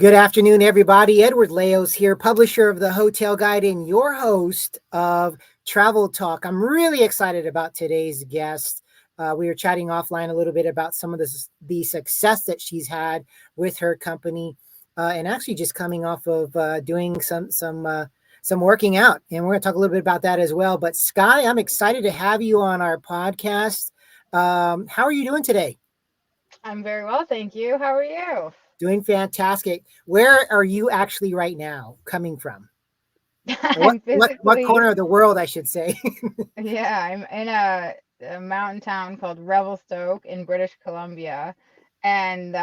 Good afternoon, everybody. Edward Leos here, publisher of the Hotel Guide and your host of Travel Talk. I'm really excited about today's guest. We were chatting offline a little bit about some of the success that she's had with her company, and actually just coming off of doing some working out. And we're going to talk a little bit about that as well. But Sky, I'm excited to have you on our podcast. How are you doing today? I'm very well, thank you. How are you? Doing fantastic. Where are you actually right now coming from? Or I'm what physically, corner of the world, I should say? yeah, I'm in a mountain town called Revelstoke in British Columbia, and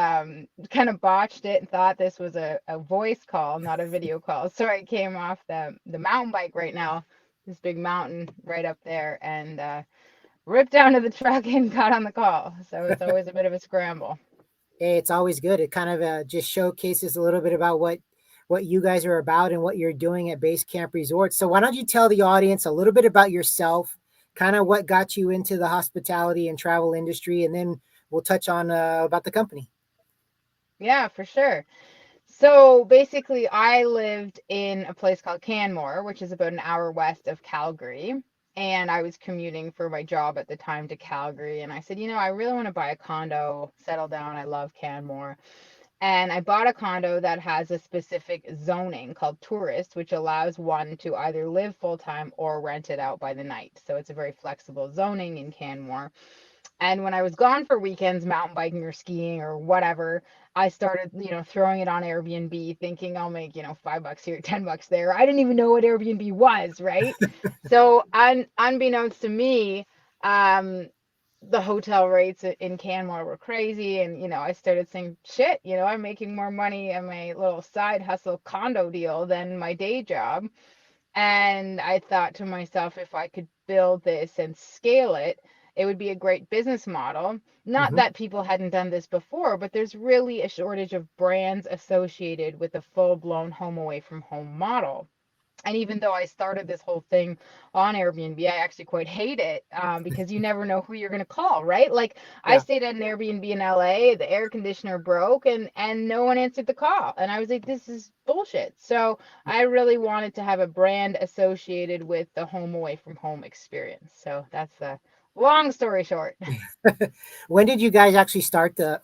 kind of botched it and thought this was a voice call, not a video call. So I came off the mountain bike right now, this big mountain right up there, and ripped down to the truck and got on the call. So it's always a bit of a scramble. Hey, it's always good. It kind of just showcases a little bit about what you guys are about and what you're doing at Basecamp Resorts. So why don't you tell the audience a little bit about yourself, kind of what got you into the hospitality and travel industry, and then we'll touch on about the company. Yeah, for sure. So basically, I lived in a place called Canmore, which is about an hour west of Calgary. And I was commuting for my job at the time to Calgary. And I said, I really want to buy a condo, settle down. I love Canmore. And I bought a condo that has a specific zoning called tourist, which allows one to either live full time or rent it out by the night. So it's a very flexible zoning in Canmore. And when I was gone for weekends, mountain biking or skiing or whatever, I started, throwing it on Airbnb, thinking I'll make, $5 here, $10 there. I didn't even know what Airbnb was, right? So, unbeknownst to me, um, the hotel rates in Canmore were crazy. And, I started saying, shit, I'm making more money on my little side hustle condo deal than my day job. And I thought to myself, if I could build this and scale it, it would be a great business model. Not Hmm. that people hadn't done this before, but there's really a shortage of brands associated with a full blown home away from home model. And even though I started this whole thing on Airbnb, I actually quite hate it, because you never know who you're going to call, right? Like I Yeah. stayed at an Airbnb in LA, the air conditioner broke and no one answered the call. And I was like, this is bullshit. So I really wanted to have a brand associated with the home away from home experience. So that's the long story short. When did you guys actually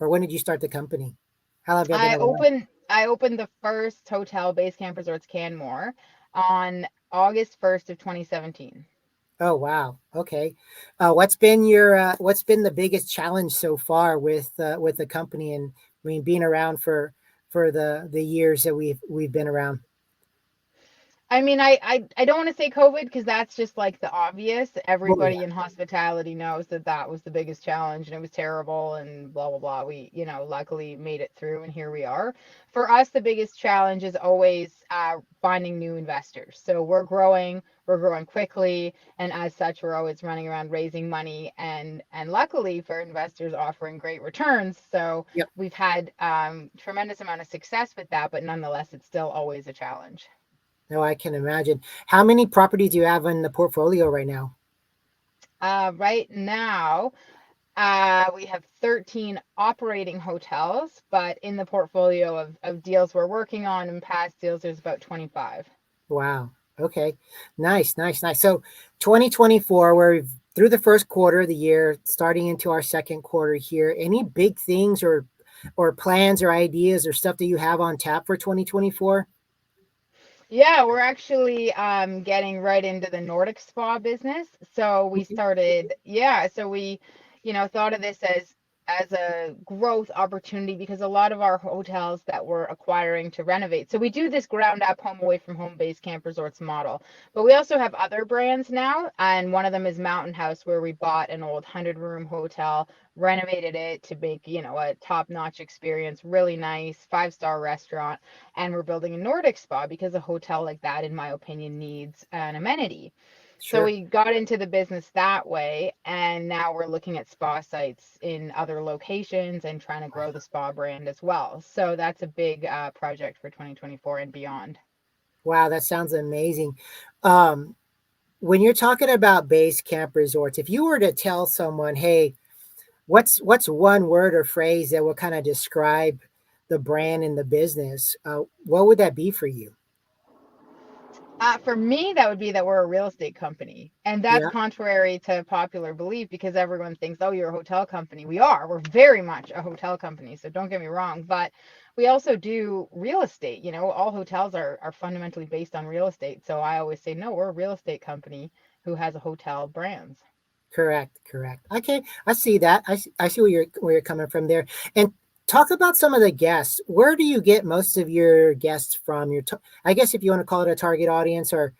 or when did you start the company? How have you been I around? opened I opened the first hotel, Basecamp Resorts Canmore, on August 1st of 2017. Oh wow. Okay. What's been the biggest challenge so far with the company and I mean being around for the years that we've been around? I mean, I don't want to say COVID because that's just like the obvious. Oh Everybody yeah. in hospitality knows that that was the biggest challenge and it was terrible and blah, blah, blah. We, luckily made it through and here we are. For us, the biggest challenge is always finding new investors. So we're growing quickly, and as such, we're always running around raising money and luckily for investors offering great returns. So Yep. we've had tremendous amount of success with that, but nonetheless, it's still always a challenge. No, I can imagine. How many properties do you have in the portfolio right now? Right now, we have 13 operating hotels, but in the portfolio of deals we're working on and past deals, there's about 25. Wow. Okay. Nice, nice, nice. So 2024, we're through the first quarter of the year, starting into our second quarter here. Any big things or plans or ideas or stuff that you have on tap for 2024? Yeah, we're actually getting right into the Nordic spa business. So we started, yeah, so we, thought of this as a growth opportunity because a lot of our hotels that we're acquiring to renovate. So we do this ground up home away from home base camp resorts model. But we also have other brands now, and one of them is Mountain House where we bought an old 100-room hotel, renovated it to make, a top-notch experience, really nice, five-star restaurant, and we're building a Nordic spa because a hotel like that, in my opinion, needs an amenity. So Sure. we got into the business that way, and now we're looking at spa sites in other locations and trying to grow the spa brand as well. So that's a big project for 2024 and beyond. Wow, that sounds amazing. Um, when you're talking about base camp resorts, if you were to tell someone, hey, what's one word or phrase that will kind of describe the brand and the business, what would that be for you? For me, that would be that we're a real estate company. And that's Yeah, contrary to popular belief because everyone thinks, oh, you're a hotel company. We are. We're very much a hotel company. So don't get me wrong. But we also do real estate. You know, all hotels are fundamentally based on real estate. So I always say, no, we're a real estate company who has a hotel brands. correct, correct. Okay, I see that. I see where you're coming from there. And talk about some of the guests. Where do you get most of your guests from? I guess if you want to call it a target audience, or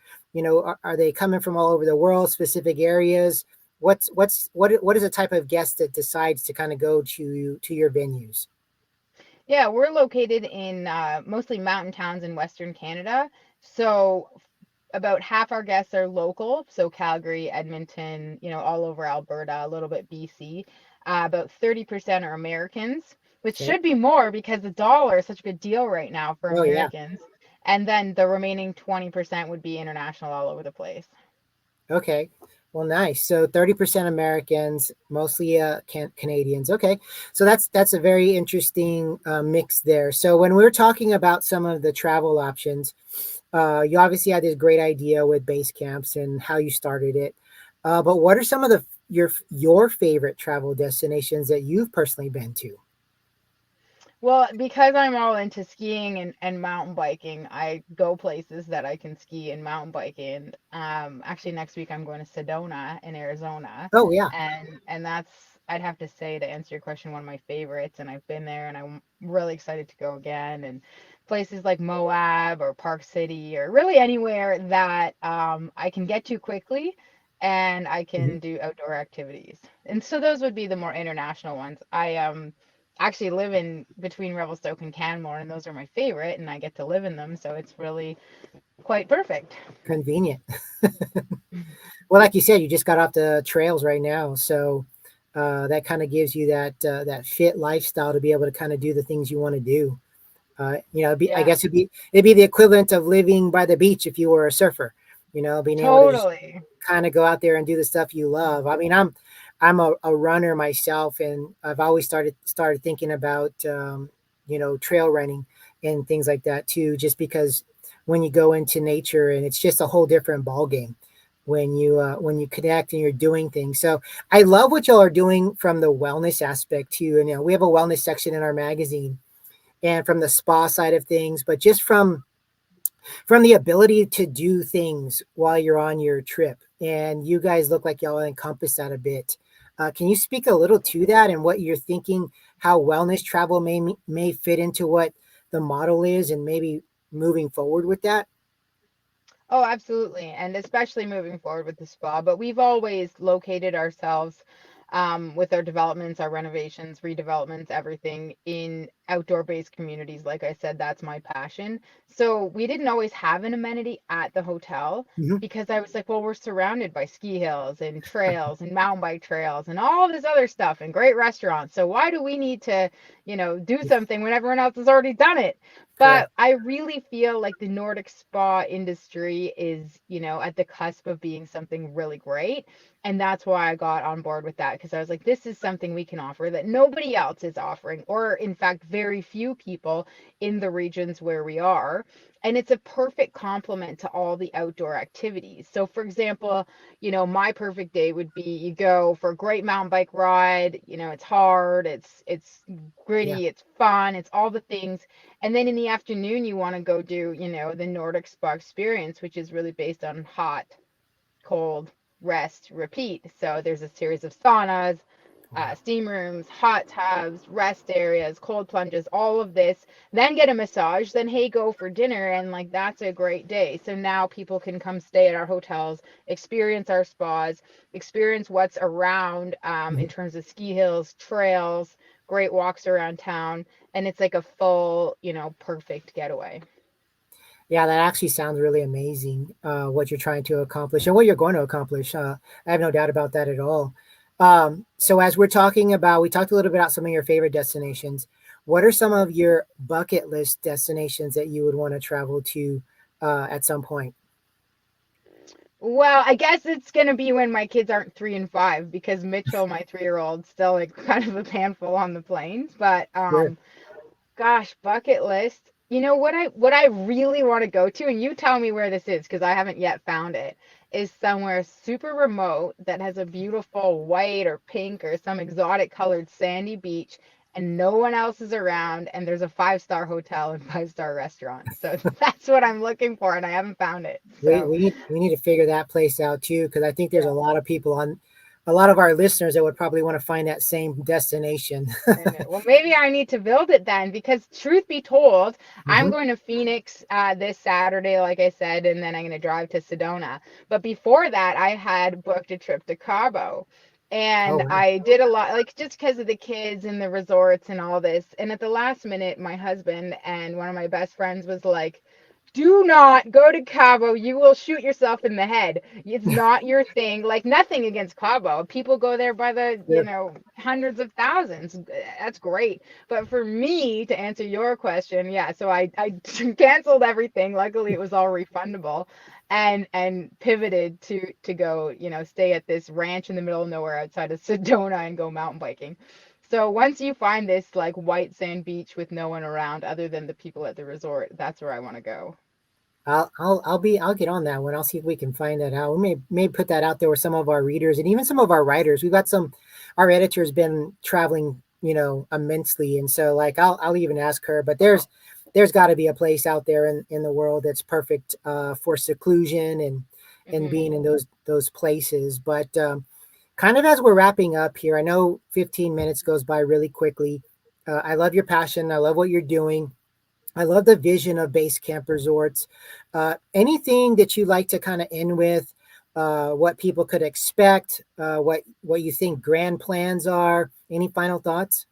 are they coming from all over the world, specific areas? What is the type of guest that decides to kind of go to your venues? Yeah, we're located in mostly mountain towns in Western Canada. So about half our guests are local, so Calgary, Edmonton, all over Alberta, a little bit BC. About 30% are Americans, which Okay. should be more because the dollar is such a good deal right now for Oh yeah. Americans. And then the remaining 20% would be international all over the place. Okay. Well, nice. So 30% Americans, mostly Canadians. Okay. So that's a very interesting mix there. So when we're talking about some of the travel options, you obviously had this great idea with base camps and how you started it. But what are some of your favorite travel destinations that you've personally been to? Well, because I'm all into skiing and mountain biking, I go places that I can ski and mountain bike in. Actually, next week I'm going to Sedona in Arizona, Oh yeah. and that's, I'd have to say, to answer your question, one of my favorites. And I've been there, and I'm really excited to go again. And places like Moab or Park City or really anywhere that I can get to quickly, and I Mhm. can do outdoor activities. And so those would be the more international ones. I actually live in between Revelstoke and Canmore, and those are my favorite, and I get to live in them, so it's really quite perfect. Convenient. Well, like you said, you just got off the trails right now, so that kind of gives you that fit lifestyle to be able to kind of do the things you want to do. I Yeah, guess it'd be the equivalent of living by the beach if you were a surfer. Being able to just totally. kind of go out there and do the stuff you love. I mean, I'm a runner myself, and I've always started thinking about trail running and things like that too. Just because when you go into nature, and it's just a whole different ball game when you connect and you're doing things. So I love what y'all are doing from the wellness aspect too. And we have a wellness section in our magazine, and from the spa side of things, but just from the ability to do things while you're on your trip. And you guys look like y'all encompass that a bit. Can you speak a little to that and what you're thinking, how wellness travel may fit into what the model is, and maybe moving forward with that? Oh, absolutely. And especially moving forward with the spa. But we've always located ourselves with our developments, our renovations, redevelopments, everything in outdoor based communities. Like I said, that's my passion. So we didn't always have an amenity at the hotel Hmm. because I was like, well, we're surrounded by ski hills and trails and mountain bike trails and all this other stuff and great restaurants. So why do we need to, do something when everyone else has already done it? Correct. But I really feel like the Nordic spa industry is, at the cusp of being something really great. And that's why I got on board with that because I was like, this is something we can offer that nobody else is offering, or in fact, very few people in the regions where we are. And it's a perfect complement to all the outdoor activities. So, for example, my perfect day would be you go for a great mountain bike ride. It's hard, it's Yeah. gritty, it's fun, it's all the things. And then in the afternoon, you want to go do, the Nordic spa experience, which is really based on hot, cold, rest, repeat. So there's a series of saunas, Wow. steam rooms, hot tubs, rest areas, cold plunges, all of this. Then get a massage. Then, hey, go for dinner. And like, that's a great day. So now people can come stay at our hotels, experience our spas, experience what's around in Mhm. terms of ski hills, trails, great walks around town. And it's like a full, perfect getaway. Yeah, that actually sounds really amazing. What you're trying to accomplish and what you're going to accomplish. I have no doubt about that at all. So as we talked a little bit about some of your favorite destinations. What are some of your bucket list destinations that you would want to travel to at some point? Well, I guess it's gonna be when my kids aren't 3 and 5 because Mitchell, my 3-year-old, still like kind of a handful on the planes. But Sure. Gosh, bucket list. You know what I really want to go to, and you tell me where this is because I haven't yet found it, is somewhere super remote that has a beautiful white or pink or some exotic colored sandy beach and no one else is around and there's a five-star hotel and five-star restaurant. So that's what I'm looking for and I haven't found it. We So, we need we need to figure that place out too, because I think there's yeah. a lot of people on, a lot of our listeners that would probably want to find that same destination. And well, maybe I need to build it then because truth be told, I'm Hmm. going to Phoenix this Saturday, like I said, and then I'm going to drive to Sedona. But before that, I had booked a trip to Cabo. Oh, And wow. I did a lot, like just because of the kids and the resorts and all this. And at the last minute, my husband and one of my best friends was like, do not go to Cabo. You will shoot yourself in the head. It's not your thing. Like nothing against Cabo. People go there by the, Sure. hundreds of thousands. That's great. But for me, to answer your question, yeah, so I canceled everything. Luckily it was all refundable and pivoted to go, stay at this ranch in the middle of nowhere outside of Sedona and go mountain biking. So once you find this like white sand beach with no one around other than the people at the resort, that's where I want to go. I'll get on that one. I'll see if we can find that out. We may put that out there with some of our readers and even some of our writers. We've got some, our editor's been traveling, immensely. And so like I'll even ask her, but there's got to be a place out there in the world that's perfect for seclusion and Hmm. being in those places. But kind of as we're wrapping up here, I know 15 minutes goes by really quickly. I love your passion. I love what you're doing. I love the vision of Basecamp Resorts. Anything that you like to kind of end with, what people could expect, what you think grand plans are? Any final thoughts?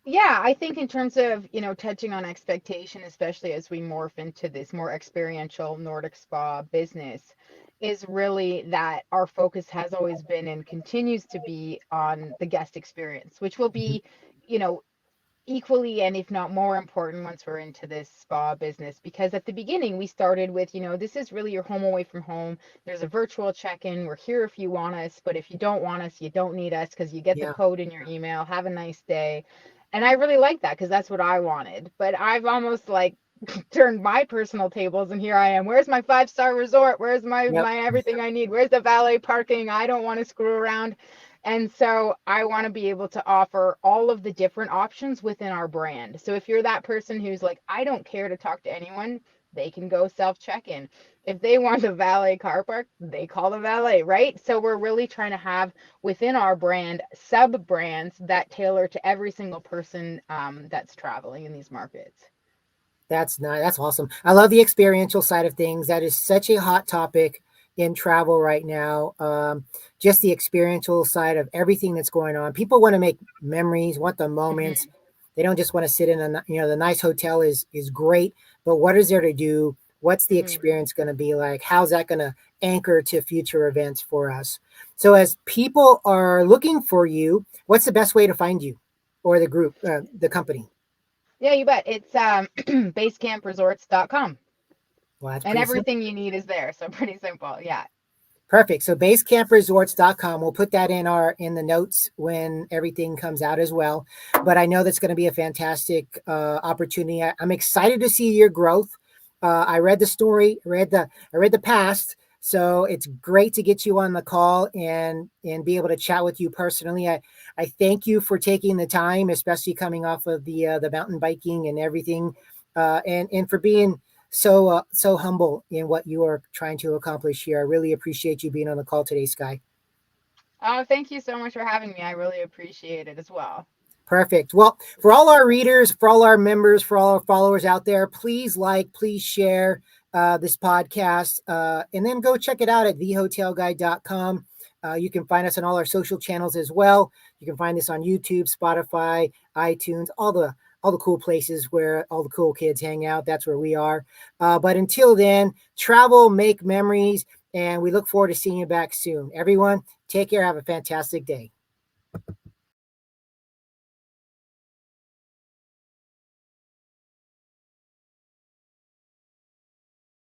Yeah, I think in terms of, touching on expectation, especially as we morph into this more experiential Nordic spa business, is really that our focus has always been and continues to be on the guest experience, which will Mhm. be, you know, equally and if not more important once we're into this spa business because at the beginning we started with this is really your home away from home. There's a virtual check-in. We're here if you want us, but if you don't want us you don't need us because you get the Yeah. code in your email. Have a nice day. And I really like that because that's what I wanted, but I've almost like turned my personal tables and here I am. Where's my five-star resort? Where's my Yep. my everything I need? Where's the valet parking? I don't want to screw around. And so I want to be able to offer all of the different options within our brand. So if you're that person who's like, I don't care to talk to anyone, they can go self check in. If they want a valet car park, they call the valet, right? So we're really trying to have within our brand sub brands that tailor to every single person that's traveling in these markets. That's nice. That's awesome. I love the experiential side of things. That is such a hot topic in travel right now. Just the experiential side of everything that's going on. People want to make memories, want the moments. Hmm. They don't just want to sit in the nice hotel is great, but what is there to do? What's the Hmm. experience going to be like? How's that going to anchor to future events for us? So as people are looking for you, what's the best way to find you or the group, the company? Yeah, you bet. It's basecampresorts.com. Well, that's And pretty simple. everything you need is there. So pretty simple. Yeah. Perfect. So basecampresorts.com. We'll put that in the notes when everything comes out as well. But I know that's going to be a fantastic opportunity. I'm excited to see your growth. I read the story, I read the past. So it's great to get you on the call and be able to chat with you personally. I thank you for taking the time, especially coming off of the mountain biking and everything, and for being so humble in what you are trying to accomplish here. I really appreciate you being on the call today, Sky. Oh, thank you so much for having me. I really appreciate it as well. Perfect. Well, for all our readers, for all our members, for all our followers out there, please please share this podcast, and then go check it out at thehotelguide.com. You can find us on all our social channels as well. You can find us on YouTube, Spotify, iTunes, all the cool places where all the cool kids hang out. That's where we are. But until then, travel, make memories, and we look forward to seeing you back soon. Everyone, take care. Have a fantastic day.